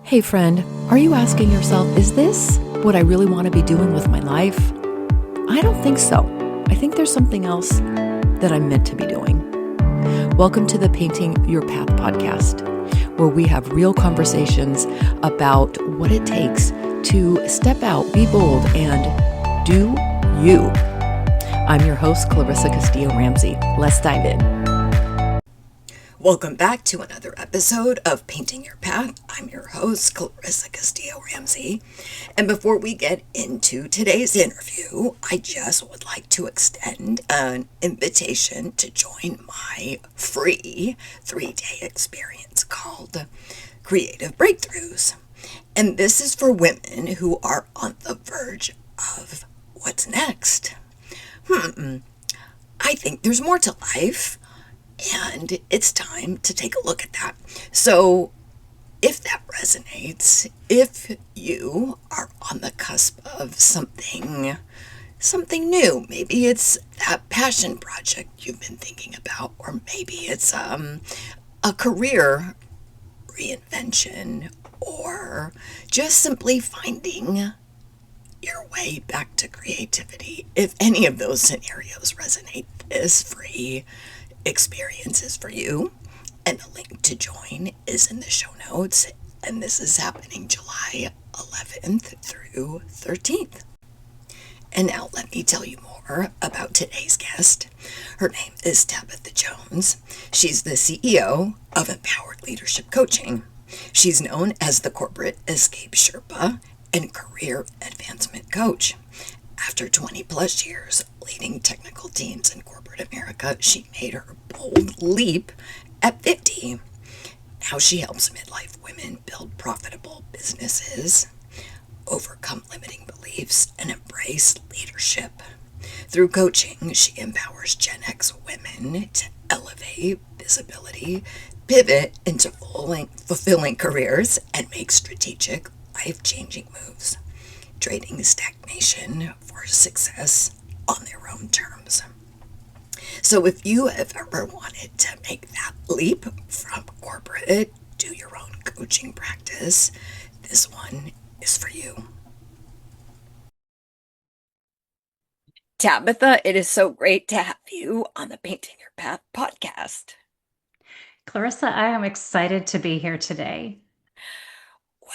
Hey friend, are you asking yourself, is this what I really want to be doing with my life? I don't think so. I think there's something else that I'm meant to be doing. Welcome to the Painting Your Path podcast, where we have real conversations about what it takes to step out, be bold, and do you. I'm your host, Clarissa Castillo-Ramsey. Let's dive in. Welcome back to another episode of Painting Your Path. I'm your host, Clarissa Castillo-Ramsey. And before we get into today's interview, I just would like to extend an invitation to join my free 3-day experience called Creative Breakthroughs. And this is for women who are on the verge of what's next. I think there's more to life. And it's time to take a look at that. So if that resonates, if you are on the cusp of something new, maybe it's that passion project you've been thinking about, or maybe it's a career reinvention, or just simply finding your way back to creativity. If any of those scenarios resonate, this free experiences for you, and the link to join is in the show notes, and this is happening July 11th through 13th. And now let me tell you more about today's guest. Her name is Tabatha Jones. She's the CEO of Empowered Leadership Coaching. She's known as the Corporate Escape Sherpa and Career Advancement Coach. After 20 plus years leading technical teams in corporate America, she made her bold leap at 50. Now she helps midlife women build profitable businesses, overcome limiting beliefs, and embrace leadership. Through coaching, she empowers Gen X women to elevate visibility, pivot into fulfilling careers, and make strategic, life-changing moves, trading stagnation for success on their own terms. So if you have ever wanted to make that leap from corporate to your own coaching practice, this one is for you. Tabatha, it is so great to have you on the Painting Your Path podcast. Clarissa, I am excited to be here today.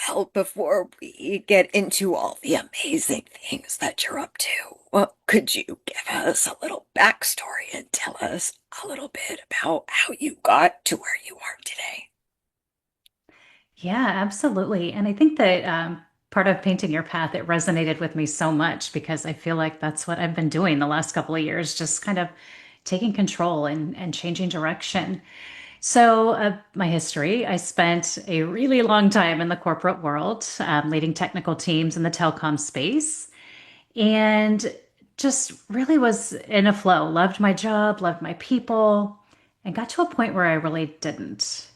Well, before we get into all the amazing things that you're up to, well, could you give us a little backstory and tell us a little bit about how you got to where you are today? Yeah, absolutely. And I think that part of Painting Your Path, it resonated with me so much because I feel like that's what I've been doing the last couple of years, just kind of taking control and changing direction. So, my history, I spent a really long time in the corporate world, leading technical teams in the telecom space, and just really was in a flow. Loved my job, loved my people, and got to a point where I really didn't.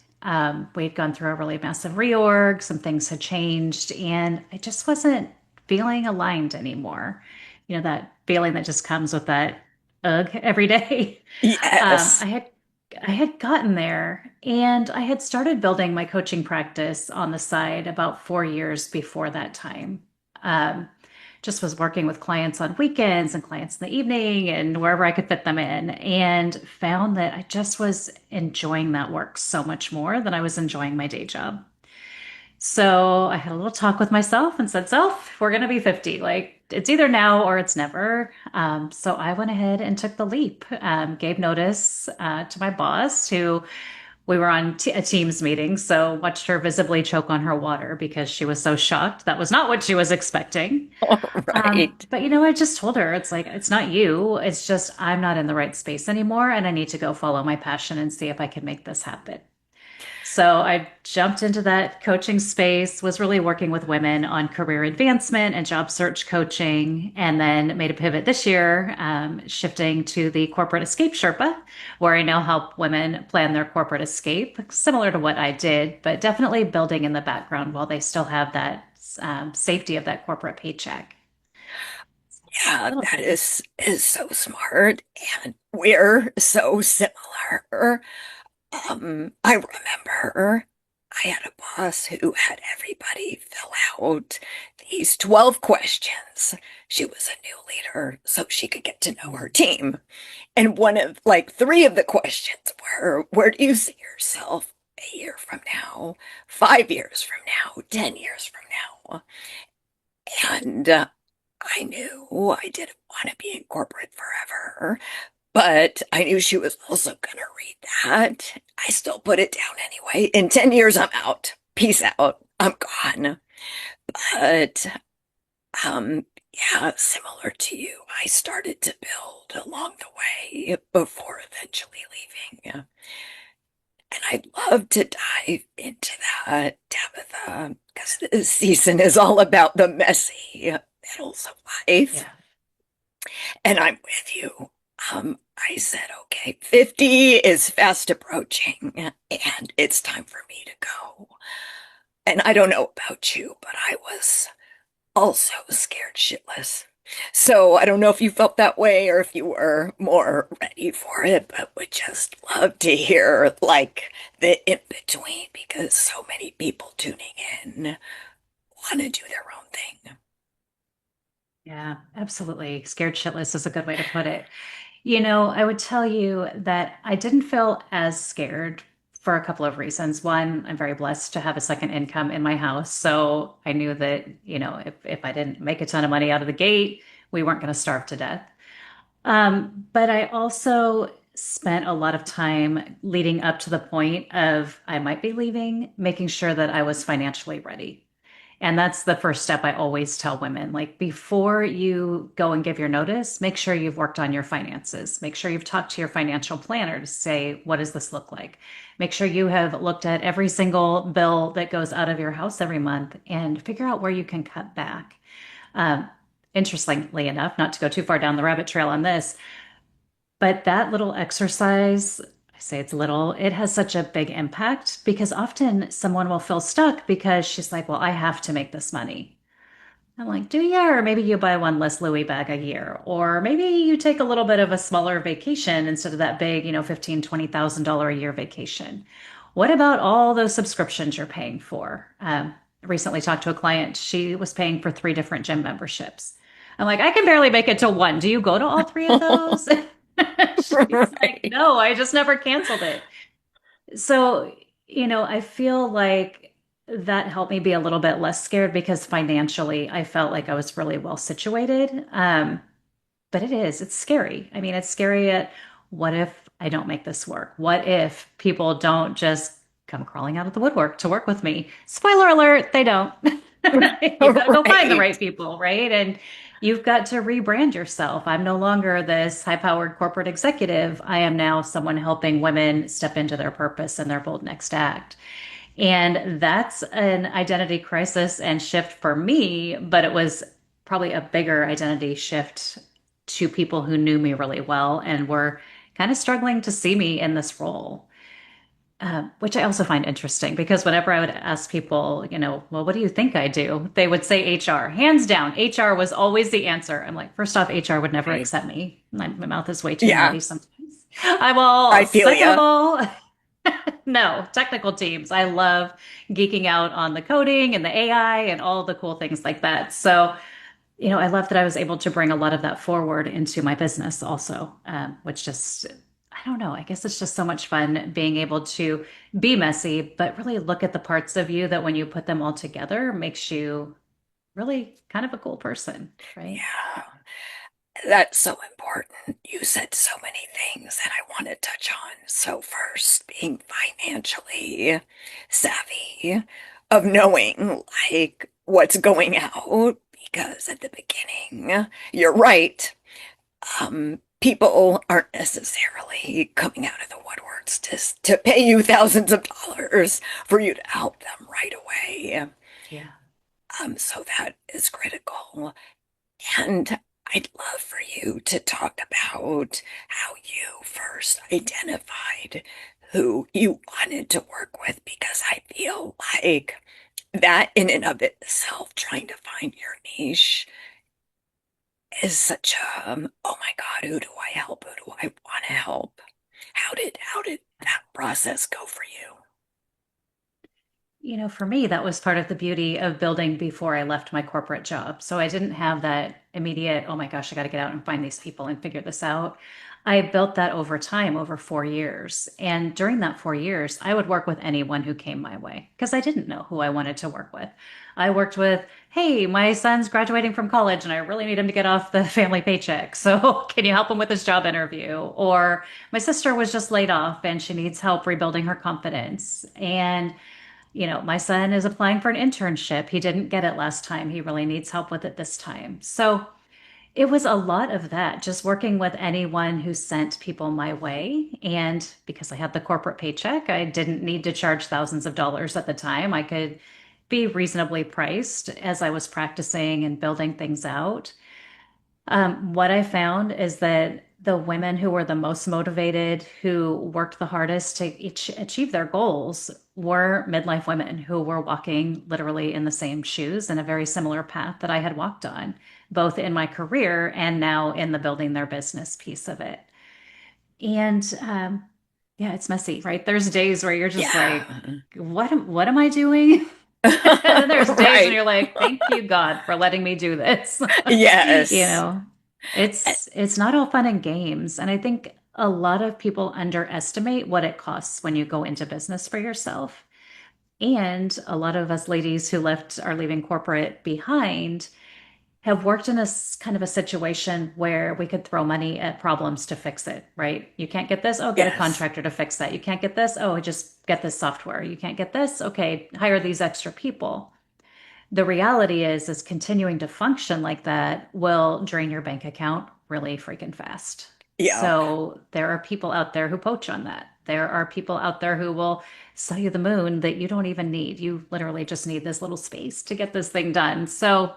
We'd gone through a really massive reorg, some things had changed, and I just wasn't feeling aligned anymore. You know, that feeling that just comes with that ugh every day. Um, Yes. I had I had gotten there and I had started building my coaching practice on the side about 4 years before that time. Um, just was working with clients on weekends and clients in the evening and wherever I could fit them in, and found that I just was enjoying that work so much more than I was enjoying my day job. So I had a little talk with myself and said, Self, we're going to be 50. Like, it's either now or it's never. So I went ahead and took the leap, gave notice to my boss, who we were on a Teams meeting. So watched her visibly choke on her water because she was so shocked. That was not what she was expecting. All right. But I just told her, it's like, it's not you. It's just, I'm not in the right space anymore. And I need to go follow my passion and see if I can make this happen. So I jumped into that coaching space, was really working with women on career advancement and job search coaching, and then made a pivot this year, shifting to the Corporate Escape Sherpa, where I now help women plan their corporate escape, similar to what I did, but definitely building in the background while they still have that safety of that corporate paycheck. Yeah, A little that bit. is so smart, and we're so similar. I remember I had a boss who had everybody fill out these 12 questions. She was a new leader, so she could get to know her team. And one of like three of the questions were, where do you see yourself a year from now, 5 years from now, 10 years from now? And I knew I didn't want to be in corporate forever, but I knew she was also going to read that. I still put it down anyway. In 10 years, I'm out. Peace out. I'm gone. But yeah, similar to you, I started to build along the way before eventually leaving. And I'd love to dive into that, Tabitha, because this season is all about the messy middles of life. Yeah. And I'm with you. I said, okay, 50 is fast approaching, and it's time for me to go. And I don't know about you, but I was also scared shitless. So I don't know if you felt that way or if you were more ready for it, but would just love to hear like the in between because so many people tuning in want to do their own thing. Yeah, absolutely. Scared shitless is a good way to put it. I would tell you that I didn't feel as scared for a couple of reasons. One, I'm very blessed to have a second income in my house. So I knew that, if I didn't make a ton of money out of the gate, we weren't going to starve to death. But I also spent a lot of time leading up to the point of I might be leaving, making sure that I was financially ready. And that's the first step I always tell women. Like before you go and give your notice, make sure you've worked on your finances. Make sure you've talked to your financial planner to say, what does this look like? Make sure you have looked at every single bill that goes out of your house every month and figure out where you can cut back. Um, Interestingly enough, not to go too far down the rabbit trail on this, but that little exercise, I say it's little, it has such a big impact because often someone will feel stuck because she's like, well, I have to make this money. I'm like, do you? Or maybe you buy one less Louis bag a year. Or maybe you take a little bit of a smaller vacation instead of that big, $15,000, $20,000 a year vacation. What about all those subscriptions you're paying for? Recently talked to a client. She was paying for three different gym memberships. I'm like, I can barely make it to one. Do you go to all three of those? She's like, Right. no, I just never canceled it. So, I feel like that helped me be a little bit less scared because financially I felt like I was really well situated. But it's scary. I mean, it's scary at what if I don't make this work? What if people don't just come crawling out of the woodwork to work with me? Spoiler alert, they don't. You've got to go find the right Right. people, right? And you've got to rebrand yourself. I'm no longer this high-powered corporate executive. I am now someone helping women step into their purpose and their bold next act. And that's an identity crisis and shift for me, but it was probably a bigger identity shift to people who knew me really well and were kind of struggling to see me in this role. Which I also find interesting because whenever I would ask people, well, what do you think I do? They would say HR. Hands down, HR was always the answer. I'm like, first off, HR would never Right. accept me. My mouth is way too Yeah, naughty sometimes. I'm I all, feel second of ya. all, no, technical teams. I love geeking out on the coding and the AI and all the cool things like that. So, I love that I was able to bring a lot of that forward into my business also, which just, I don't know, I guess it's just so much fun being able to be messy, but really look at the parts of you that when you put them all together makes you really kind of a cool person, right? Yeah, that's so important. You said so many things that I want to touch on. So first, being financially savvy, of knowing like what's going out, because at the beginning, you're right. People aren't necessarily coming out of the woodworks to pay you thousands of dollars for you to help them right away. Yeah. So that is critical. And I'd love for you to talk about how you first identified who you wanted to work with, because I feel like that in and of itself, trying to find your niche is such a, oh my God, who do I help? Who do I want to help? How did that process go for you? for me, that was part of the beauty of building before I left my corporate job. So I didn't have that immediate, oh my gosh, I got to get out and find these people and figure this out. I built that over time, over 4 years. And during that 4 years, I would work with anyone who came my way because I didn't know who I wanted to work with. I worked with, hey, my son's graduating from college and I really need him to get off the family paycheck. So can you help him with his job interview? Or my sister was just laid off and she needs help rebuilding her confidence. And my son is applying for an internship. He didn't get it last time. He really needs help with it this time. So it was a lot of that, just working with anyone who sent people my way. And because I had the corporate paycheck, I didn't need to charge thousands of dollars at the time. I could be reasonably priced as I was practicing and building things out. What I found is that the women who were the most motivated, who worked the hardest to achieve their goals, were midlife women who were walking literally in the same shoes and a very similar path that I had walked on, both in my career and now in the building their business piece of it. And yeah, it's messy, right? There's days where you're just like, Yeah. what am I doing? And then there's days when Right. you're like, thank you, God, for letting me do this. you Yes. know, it's not all fun and games. And I think a lot of people underestimate what it costs when you go into business for yourself. And a lot of us ladies who left are leaving corporate behind have worked in a kind of a situation where we could throw money at problems to fix it, right? You can't get this, oh, get a Yes. contractor to fix that. You can't get this, oh, just get this software. You can't get this, okay, hire these extra people. The reality is continuing to function like that will drain your bank account really freaking fast. Yeah. So there are people out there who poach on that. There are people out there who will sell you the moon that you don't even need. You literally just need this little space to get this thing done. So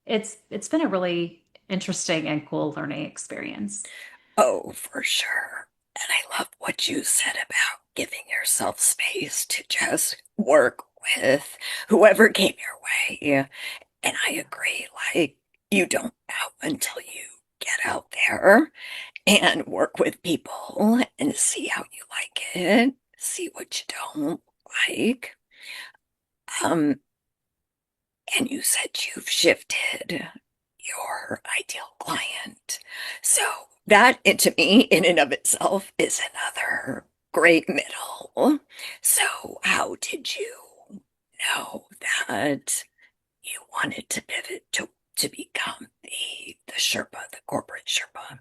it's been a really interesting and cool learning experience. Oh, for sure. And I love what you said about giving yourself space to just work with whoever came your way. And I agree, like, you don't know until you get out there and work with people and see how you like it, see what you don't like. Um, and you said you've shifted your ideal client. So that, to me, in and of itself, is another great middle. So how did you know that you wanted to pivot to become the Sherpa, the corporate Sherpa?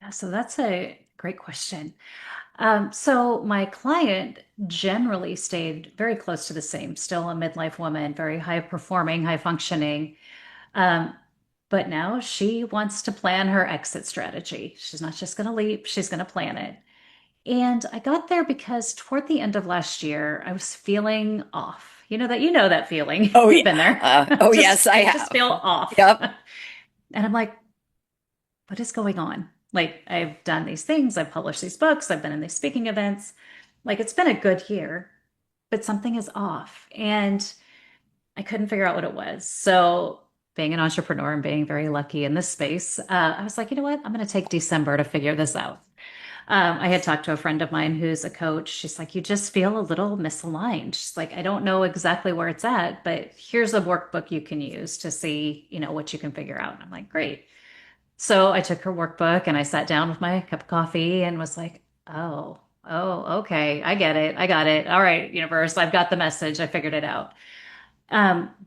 Yeah, so that's a great question. So my client generally stayed very close to the same, still a midlife woman, very high performing, high functioning. Um, but now she wants to plan her exit strategy. She's not just going to leap, she's going to plan it. And I got there because toward the end of last year, I was feeling off. You know that feeling. Oh You've been there. yeah. Oh yes, Just I I just feel have. off. Yep. And I'm like, what is going on? Like, I've done these things, I've published these books, I've been in these speaking events. Like, it's been a good year, but something is off. And I couldn't figure out what it was. So, being an entrepreneur and being very lucky in this space, I was like, you know what? I'm going to take December to figure this out. I had talked to a friend of mine who's a coach. She's like, you just feel a little misaligned. She's like, I don't know exactly where it's at, but here's a workbook you can use to see, what you can figure out. And I'm like, great. So I took her workbook and I sat down with my cup of coffee and was like, okay, I get it. I got it. All right, universe, I've got the message. I figured it out.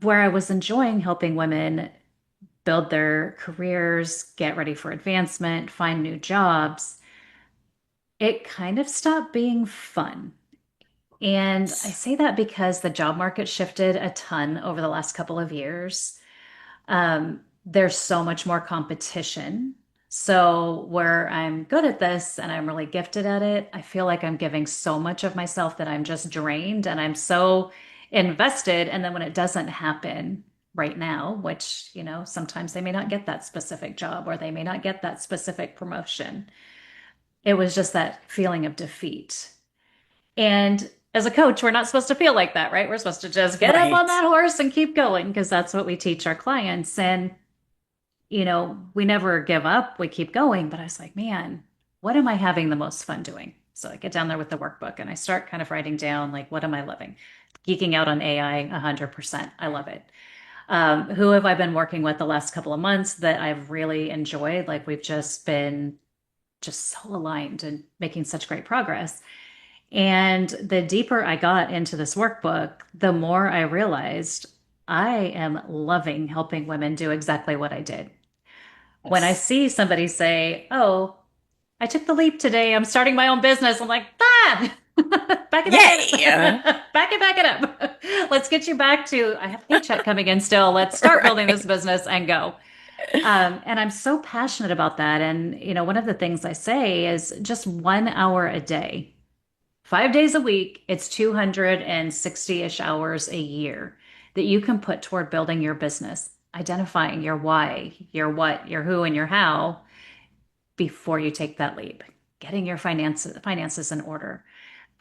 Where I was enjoying helping women build their careers, get ready for advancement, find new jobs, it kind of stopped being fun. And I say that because the job market shifted a ton over the last couple of years. There's so much more competition. So, where I'm good at this and I'm really gifted at it, I feel like I'm giving so much of myself that I'm just drained and I'm so invested. And then when it doesn't happen right now, which, sometimes they may not get that specific job or they may not get that specific promotion, it was just that feeling of defeat. And as a coach, we're not supposed to feel like that, right? We're supposed to just get up on Right. that horse and keep going because that's what we teach our clients. And we never give up, we keep going. But I was like, man, what am I having the most fun doing? So I get down there with the workbook and I start kind of writing down, like, what am I living? Geeking out on AI 100%. I love it. Who have I been working with the last couple of months that I've really enjoyed? Like, we've just been just so aligned and making such great progress. And the deeper I got into this workbook, the more I realized I am loving helping women do exactly what I did. When I Yes. see somebody say, "Oh, I took the leap today. I'm starting my own business." I'm like, "Fab! Back it Yay! up. Back it up. Let's get you back to, I have a paycheck coming in still. Let's start building this Right. business and go." And I'm so passionate about that. And, one of the things I say is just 1 hour a day, 5 days a week, it's 260-ish hours a year that you can put toward building your business, identifying your why, your what, your who, and your how before you take that leap, getting your finances in order.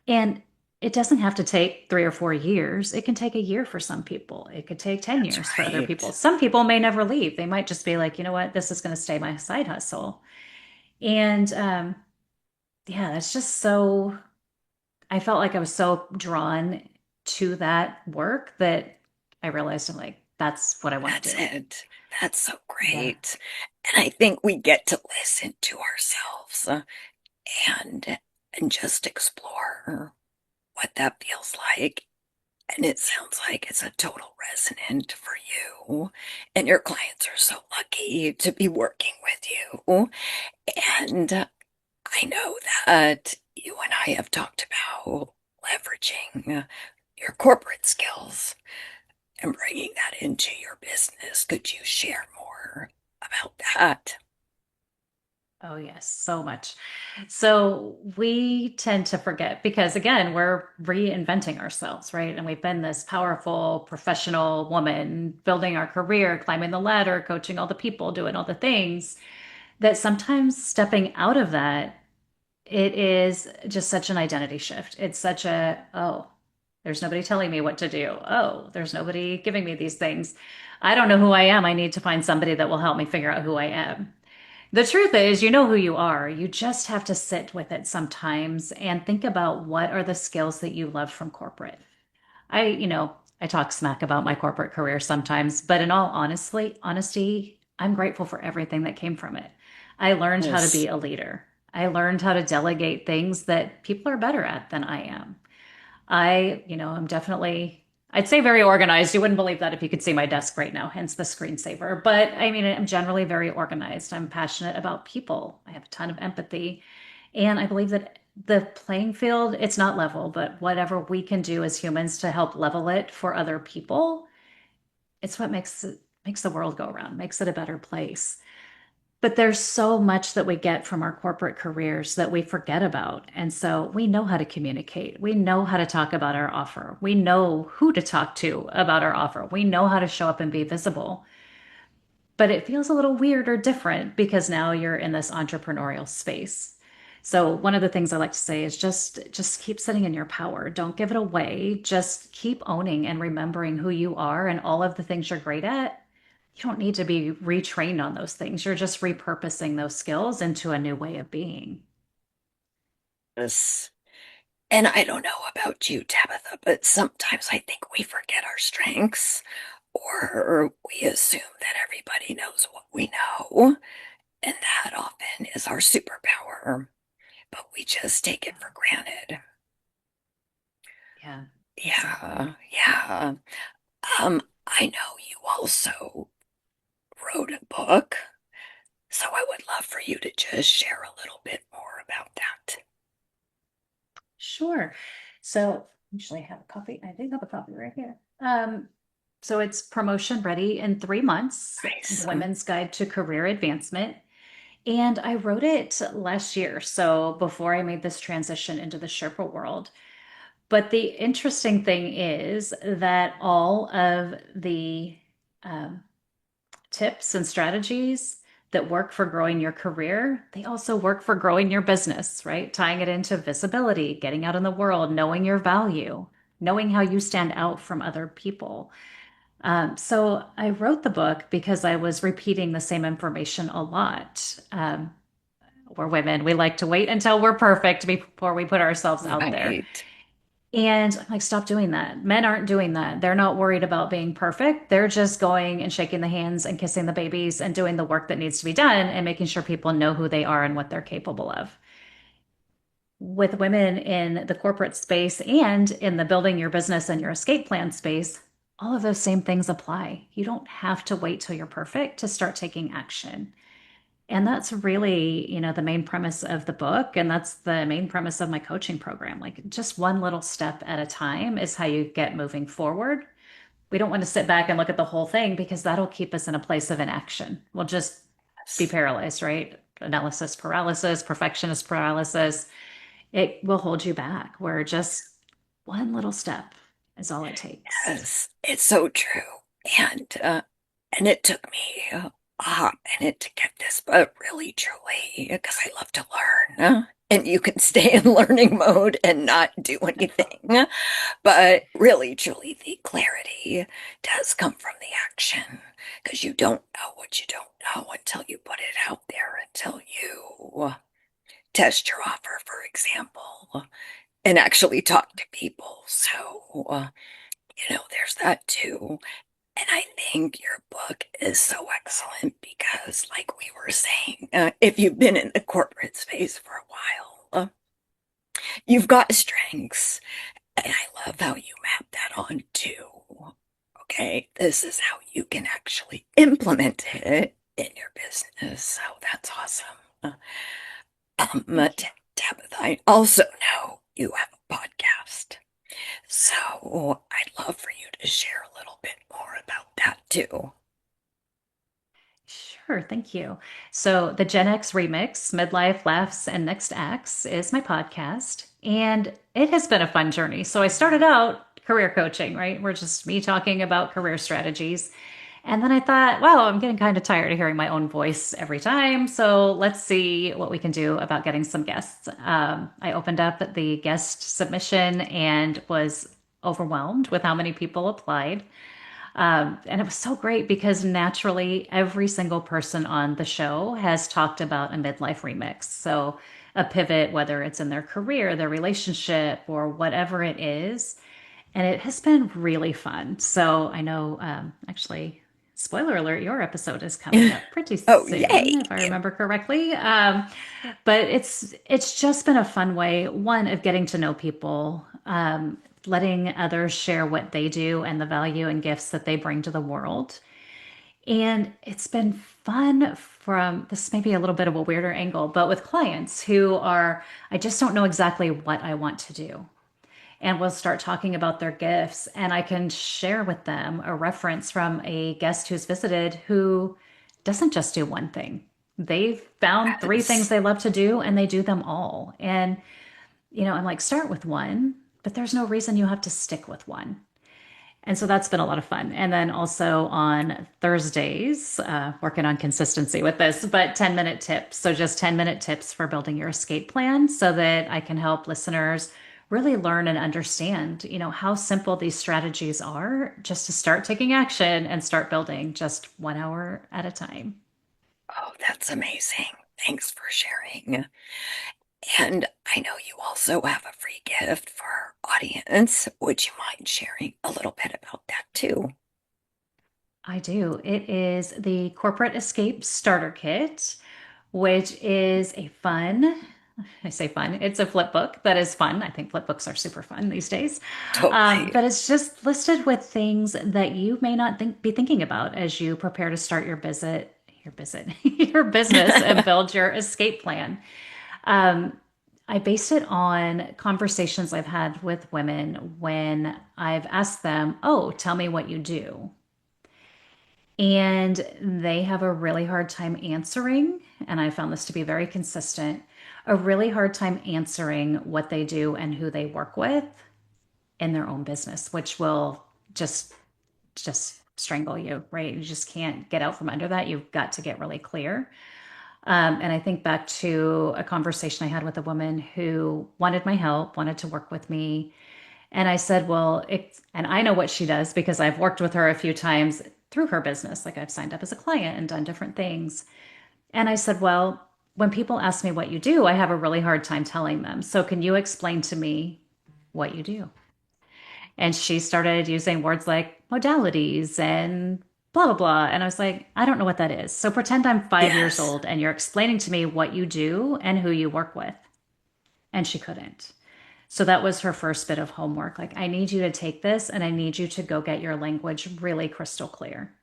And it doesn't have to take 3 or 4 years. It can take a year for some people. It could take 10 That's years for other people. right. Some people may never leave. They might just be like, you know what, this is going to stay my side hustle. And yeah, that's just so, I felt like I was so drawn to that work that I realized I'm like, that's what I want to That's do. it. That's so Yeah. great. And I think we get to listen to ourselves and and just explore what that feels like. And it sounds like it's a total resonant for you. And your clients are so lucky to be working with you. And I know that you and I have talked about leveraging your corporate skills and bringing that into your business. Could you share more about that? Oh, yes, so much. So we tend to forget because, again, we're reinventing ourselves, right? And we've been this powerful professional woman building our career, climbing the ladder, coaching all the people, doing all the things that sometimes stepping out of that, it is just such an identity shift. It's such a, oh, there's nobody telling me what to do. Oh, there's nobody giving me these things. I don't know who I am. I need to find somebody that will help me figure out who I am. The truth is, you know who you are. You just have to sit with it sometimes and think about what are the skills that you love from corporate. I talk smack about my corporate career sometimes, but in all honesty, I'm grateful for everything that came from it. I learned how to be Yes. a leader. I learned how to delegate things that people are better at than I am. I'm definitely, I'd say very organized. You wouldn't believe that if you could see my desk right now, hence the screensaver. But I mean, I'm generally very organized. I'm passionate about people. I have a ton of empathy. And I believe that the playing field, it's not level, but whatever we can do as humans to help level it for other people, it's what makes the world go around, makes it a better place. But there's so much that we get from our corporate careers that we forget about. And so we know how to communicate. We know how to talk about our offer. We know who to talk to about our offer. We know how to show up and be visible. But it feels a little weird or different because now you're in this entrepreneurial space. So one of the things I like to say is just keep sitting in your power. Don't give it away. Just keep owning and remembering who you are and all of the things you're great at. You don't need to be retrained on those things. You're just repurposing those skills into a new way of being. Yes. And I don't know about you, Tabitha, but sometimes I think we forget our strengths or we assume that everybody knows what we know. And that often is our superpower, but we just take it for granted. Yeah, Yeah, exactly. yeah. I know you also wrote a book, so I would love for you to just share a little bit more about that. Sure. So usually I have a copy. I do have a copy right here. So it's promotion ready in 3 months, Nice. Women's Guide to Career Advancement. And I wrote it last year. So before I made this transition into the Sherpa world. But the interesting thing is that all of the um, tips and strategies that work for growing your career, they also work for growing your business, right? Tying it into visibility, getting out in the world, knowing your value, knowing how you stand out from other people. So I wrote the book because I was repeating the same information a lot. We're women. We like to wait until we're perfect before we put ourselves out there. Right. And I'm like, stop doing that. Men aren't doing that. They're not worried about being perfect. They're just going and shaking the hands and kissing the babies and doing the work that needs to be done and making sure people know who they are and what they're capable of. With women in the corporate space and in the building your business and your escape plan space, all of those same things apply. You don't have to wait till you're perfect to start taking action. And that's really, the main premise of the book. And that's the main premise of my coaching program. Like just one little step at a time is how you get moving forward. We don't want to sit back and look at the whole thing because that'll keep us in a place of inaction. We'll just be Yes. paralyzed, right? Analysis paralysis, perfectionist paralysis. It will hold you back, where just one little step is all it takes. Yes, it's so true. And it took me a hot minute to get this, but really, truly, because I love to learn. And you can stay in learning mode and not do anything. But really, truly, the clarity does come from the action because you don't know what you don't know until you put it out there, until you test your offer, for example, and actually talk to people. So, there's that too. And I think your book is so excellent because, like we were saying, if you've been in the corporate space for a while, you've got strengths. And I love how you map that on too. Okay, this is how you can actually implement it in your business. So that's awesome. Thank you. Tabitha, I also know you have a podcast. So I'd love for you to share a little bit more about that too. Sure, thank you. So, the Gen X Remix, Midlife Laughs and Next Acts, is my podcast. And it has been a fun journey. So, I started out career coaching, right? We're just me talking about career strategies. And then I thought, wow, I'm getting kind of tired of hearing my own voice every time. So, let's see what we can do about getting some guests. I opened up the guest submission and was overwhelmed with how many people applied. And it was so great because naturally, every single person on the show has talked about a midlife remix. So, a pivot, whether it's in their career, their relationship, or whatever it is. And it has been really fun. So, I know, actually, spoiler alert, your episode is coming up pretty Oh, yay. soon, if I remember correctly. But it's just been a fun way, one, of getting to know people, letting others share what they do and the value and gifts that they bring to the world. And it's been fun from this may be a little bit of a weirder angle, but with clients who are, I just don't know exactly what I want to do. And we'll start talking about their gifts, and I can share with them a reference from a guest who's visited who doesn't just do one thing. They've found three things Yes. they love to do and they do them all. And I'm like, start with one, but there's no reason you have to stick with one. And so that's been a lot of fun. And then also on Thursdays, working on consistency with this, but 10-minute tips. So just 10-minute tips for building your escape plan so that I can help listeners really learn and understand, how simple these strategies are just to start taking action and start building just 1 hour at a time. Oh, that's amazing. Thanks for sharing. And I know you also have a free gift for our audience. Would you mind sharing a little bit about that too? I do. It is the Corporate Escape Starter Kit, which is a fun, I say fun, it's a flip book that is fun. I think flip books are super fun these days. Totally. But it's just listed with things that you may not be thinking about as you prepare to start your business and build your escape plan. I based it on conversations I've had with women when I've asked them, oh, tell me what you do. And they have a really hard time answering, and I found this to be very consistent, a really hard time answering what they do and who they work with in their own business, which will just strangle you, right? You just can't get out from under that. You've got to get really clear. And I think back to a conversation I had with a woman who wanted my help, wanted to work with me. And I said, well, and I know what she does because I've worked with her a few times through her business. Like I've signed up as a client and done different things. And I said, well, when people ask me what you do, I have a really hard time telling them. So, can you explain to me what you do? And she started using words like modalities and blah, blah, blah. And I was like, I don't know what that is. So, pretend I'm 5 years Yes. old and you're explaining to me what you do and who you work with. And she couldn't. So that was her first bit of homework. Like, I need you to take this and I need you to go get your language really crystal clear.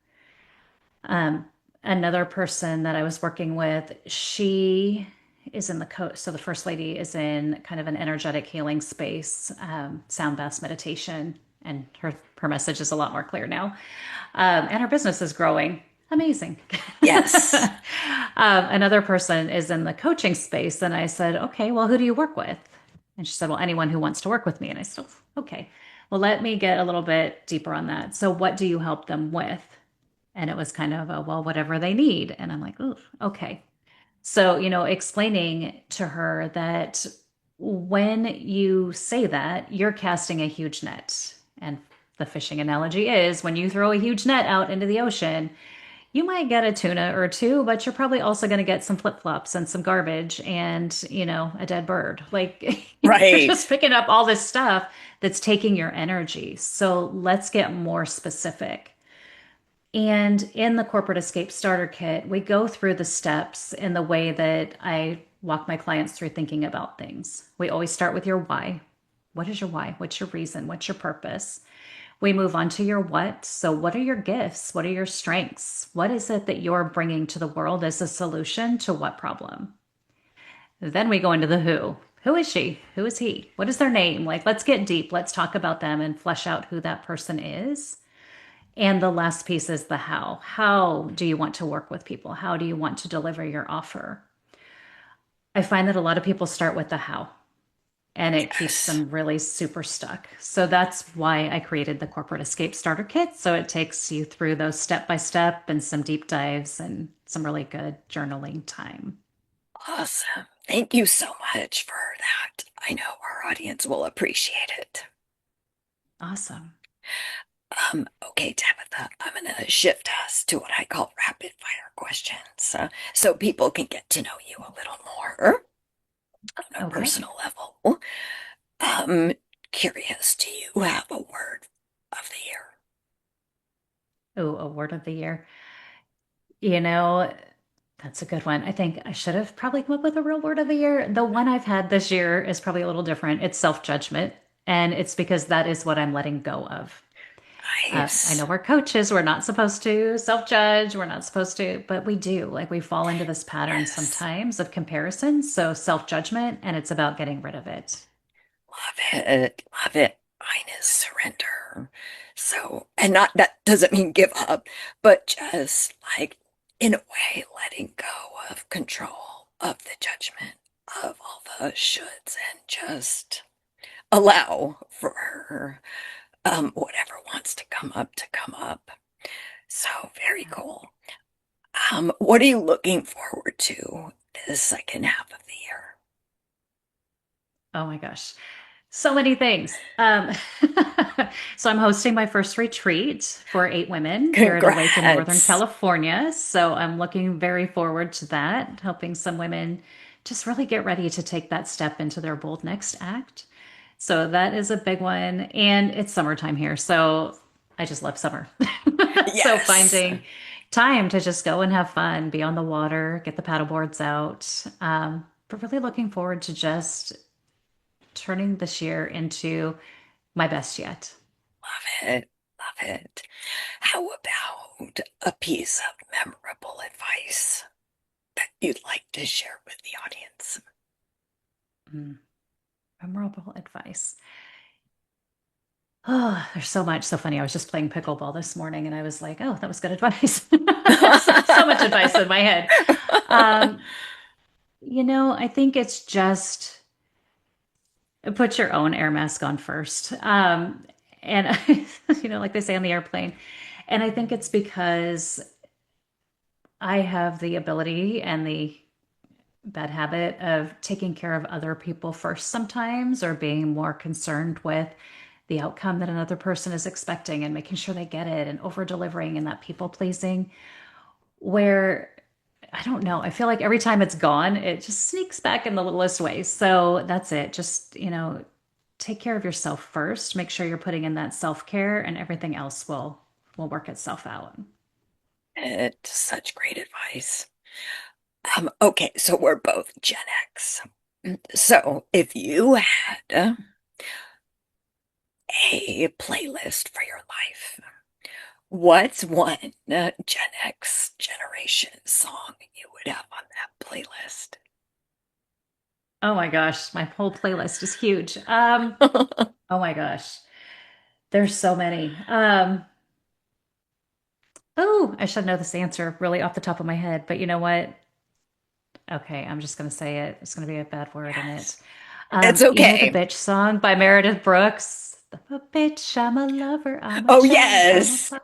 Another person that I was working with, she is in the so the first lady is in kind of an energetic healing space, sound baths, meditation, and her message is a lot more clear now. And her business is growing. Amazing. Yes. Another person is in the coaching space, and I said, okay, well, who do you work with? And she said, well, anyone who wants to work with me. And I said, okay, well, let me get a little bit deeper on that. So, what do you help them with? And it was kind of a, well, whatever they need. And I'm like, oh, okay. So, explaining to her that when you say that, you're casting a huge net. And the fishing analogy is when you throw a huge net out into the ocean, you might get a tuna or two, but you're probably also going to get some flip flops and some garbage and, a dead bird. Like you're just Right. picking up all this stuff that's taking your energy. So let's get more specific. And in the Corporate Escape Starter Kit, we go through the steps in the way that I walk my clients through thinking about things. We always start with your why. What is your why? What's your reason? What's your purpose? We move on to your what. So, what are your gifts? What are your strengths? What is it that you're bringing to the world as a solution to what problem? Then we go into the who. Who is she? Who is he? What is their name? Like, let's get deep. Let's talk about them and flesh out who that person is. And the last piece is the how. How do you want to work with people? How do you want to deliver your offer? I find that a lot of people start with the how, and it keeps Yes. them really super stuck. So that's why I created the Corporate Escape Starter Kit. So it takes you through those step by step and some deep dives and some really good journaling time. Awesome. Thank you so much for that. I know our audience will appreciate it. Awesome. Okay, Tabitha, I'm going to shift us to what I call rapid fire questions, so people can get to know you a little more on a Okay. personal level. Um, Curious, do you have a word of the year? Oh, a word of the year. You know, that's a good one. I think I should have probably come up with a real word of the year. The one I've had this year is probably a little different. It's self-judgment. And it's because that is what I'm letting go of. I know Nice. we're coaches. We're not supposed to self-judge. We're not supposed to, but we do. Like we fall into this pattern Yes. sometimes of comparison. So self-judgment, and it's about getting rid of it. Love it. Love it. Mine is surrender. So, and not that doesn't mean give up, but just like in a way, letting go of control of the judgment of all the shoulds and just allow for whatever wants to come up. So very cool. What are you looking forward to this second half of the year? Oh my gosh. So many things. So I'm hosting my first retreat for 8 women here at a lake in Northern Congrats. California. So I'm looking very forward to that, helping some women just really get ready to take that step into their bold next act. So that is a big one. And it's summertime here. So I just love summer. So Yes. finding time to just go and have fun, be on the water, get the paddle boards out. But really looking forward to just turning this year into my best yet. Love it. Love it. How about a piece of memorable advice that you'd like to share with the audience? Mm, memorable advice. Oh, there's so much. So funny. I was just playing pickleball this morning and I was like, oh, that was good advice. So much advice in my head. Um, I think it's just put your own air mask on first. And, like they say on the airplane. And I think it's because I have the ability and the bad habit of taking care of other people first sometimes, or being more concerned with the outcome that another person is expecting and making sure they get it and over delivering and that people pleasing, where I don't know. I feel like every time it's gone, it just sneaks back in the littlest ways. So that's it. Just, take care of yourself first. Make sure you're putting in that self-care and everything else will work itself out. It's such great advice. Okay, so we're both Gen X. So if you had a playlist for your life, what's one Gen X generation song you would have on that playlist? Oh my gosh, my whole playlist is huge. Oh my gosh. There's so many. Oh, I should know this answer really off the top of my head, but you know what? Okay, I'm just gonna say it. It's gonna be a bad word in it. Yes, it's The okay. bitch song by Meredith Brooks? I'm a bitch, I'm a lover, I'm a Oh, child, I don't yes. talk.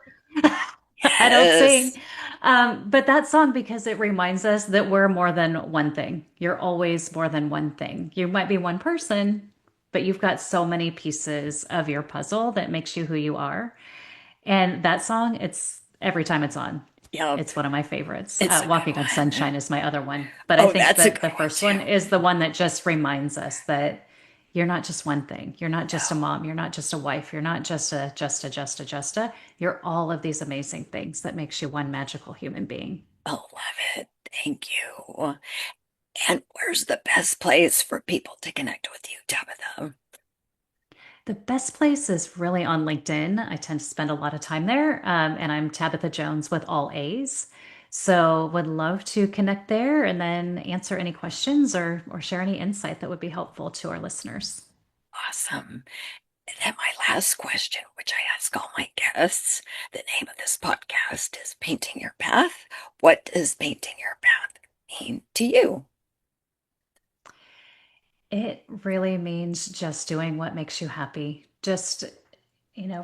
I don't sing. Yes. But that song, because it reminds us that we're more than one thing. You're always more than one thing. You might be one person, but you've got so many pieces of your puzzle that makes you who you are. And that song, it's every time it's on, Yep. it's one of my favorites. It's a good Walking on one. Sunshine is my other one. But I Oh, think that's a that good the one first one too. is the one that just reminds us that you're not just one thing. You're not just a No. mom. You're not just a wife. You're not just a. You're all of these amazing things that makes you one magical human being. Oh, love it. Thank you. And where's the best place for people to connect with you, Tabitha? The best place is really on LinkedIn. I tend to spend a lot of time there, and I'm Tabatha Jones with all A's. So would love to connect there and then answer any questions or share any insight that would be helpful to our listeners. Awesome. And then my last question, which I ask all my guests, the name of this podcast is Painting Your Path. What does painting your path mean to you? It really means just doing what makes you happy. Just,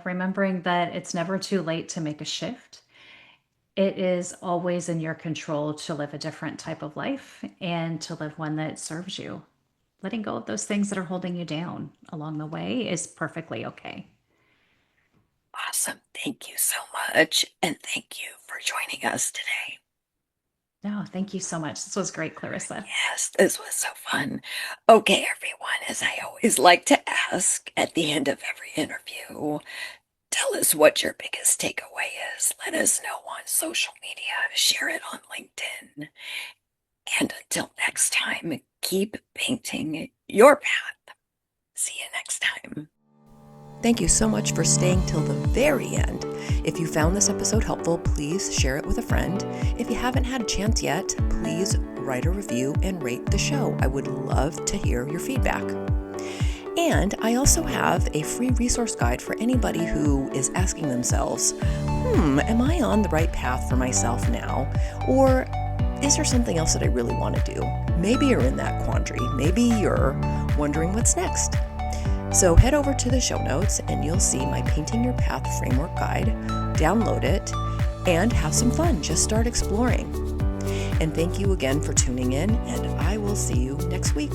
remembering that it's never too late to make a shift. It is always in your control to live a different type of life and to live one that serves you. Letting go of those things that are holding you down along the way is perfectly okay. Awesome. Thank you so much. And thank you for joining us today. No, thank you so much. This was great, Clarissa. Yes, this was so fun. Okay, everyone, as I always like to ask at the end of every interview, tell us what your biggest takeaway is. Let us know on social media, share it on LinkedIn. And until next time, keep painting your path. See you next time. Thank you so much for staying till the very end. If you found this episode helpful, please share it with a friend. If you haven't had a chance yet, please write a review and rate the show. I would love to hear your feedback. And I also have a free resource guide for anybody who is asking themselves, am I on the right path for myself now? Or is there something else that I really want to do? Maybe you're in that quandary. Maybe you're wondering what's next. So head over to the show notes and you'll see my Painting Your Path framework guide. Download it and have some fun. Just start exploring. And thank you again for tuning in, and I will see you next week.